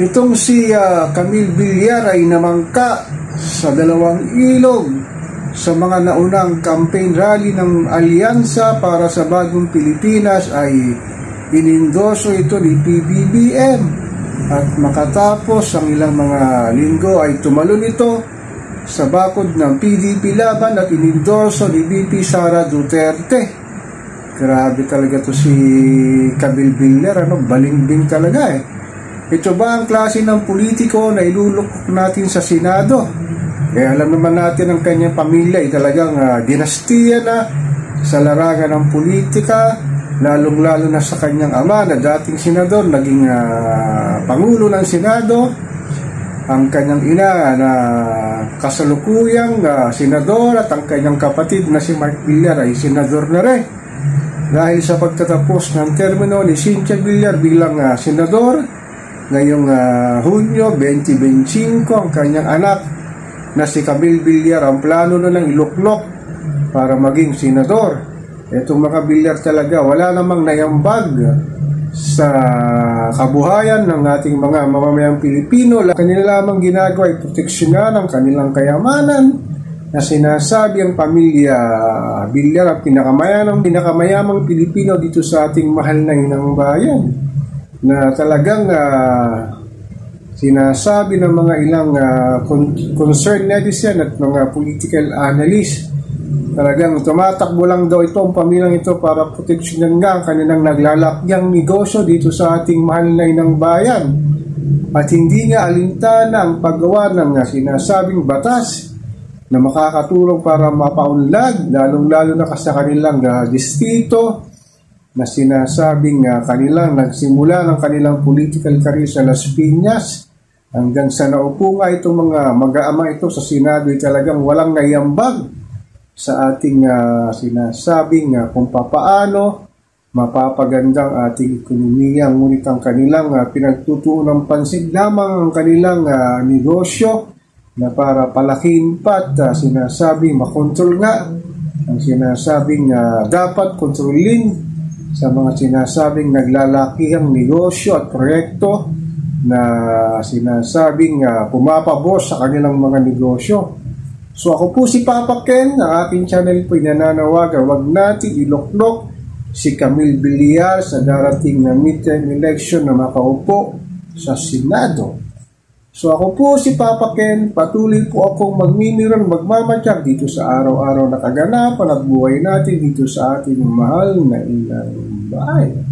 Itong si Camille Villar ay namangka sa dalawang ilog sa mga naunang campaign rally ng Alyansa para sa Bagong Pilipinas ay inindoso ito ni PBBM, at makatapos ang ilang mga linggo ay tumalon ito sa bakod ng PDP laban at inindoso ni VP Sara Duterte. Grabe talaga to si Camille Villar, balingbing talaga eh. Ito ba ang klase ng politiko na ilulukok natin sa Senado? Alam naman natin ang kanyang pamilya ay talagang dinastiya na sa larangan ng politika, lalong-lalo na sa kanyang ama na dating senador, naging pangulo ng Senado. Ang kanyang ina na kasalukuyang senador at ang kanyang kapatid na si Mark Villar ay senador na rin. Dahil sa pagtatapos ng termino ni Cynthia Villar bilang senador, ngayong Hunyo 2025, ang kanyang anak na si Camille Villar ang plano na ng iluklok para maging senador. Itong mga Villar talaga wala namang nayambag sa kabuhayan ng ating mga mamamayang Pilipino. Kanila lamang ginagawa ay proteksyonan ang kanilang kayamanan na sinasabi ang pamilya Villar ang pinakamayamang Pilipino dito sa ating mahal na inang bayan, na talagang sinasabi ng mga ilang concerned netizen at mga political analyst, talagang tumatakbo lang daw ito ang pamilyang ito para proteksyonan nga ang kanilang naglalakyang negosyo dito sa ating mahal na inang bayan, at hindi nga alintana ang paggawa ng sinasabing batas na makakatulong para mapaunlad lalong-lalo na sa kanilang distrito, na sinasabing kanilang nagsimula ng kanilang political career sa Las Piñas hanggang sa naupo nga itong mga mag-aama ito sa Senado ay talagang walang naiambag sa ating sinasabing kung papaano mapapagandang ating ekonomiya. Ngunit ang kanilang pinagtutuon ng pansin lamang ang kanilang negosyo na para palakin pa at sinasabing makontrol nga ang sinasabing dapat kontrolin sa mga sinasabing naglalakihang negosyo at proyekto na sinasabing pumapabor sa kanilang mga negosyo. So ako po si Papa Ken, ang ating channel po nananawagan, wag natin iluklok si Camille Villar sa darating na midterm election na makaupo sa Senado. So ako po si Papa Ken, patuloy po akong magmimiron, magmamatyak dito sa araw-araw na kaganapan at buhay natin dito sa ating mahal na inang bayan.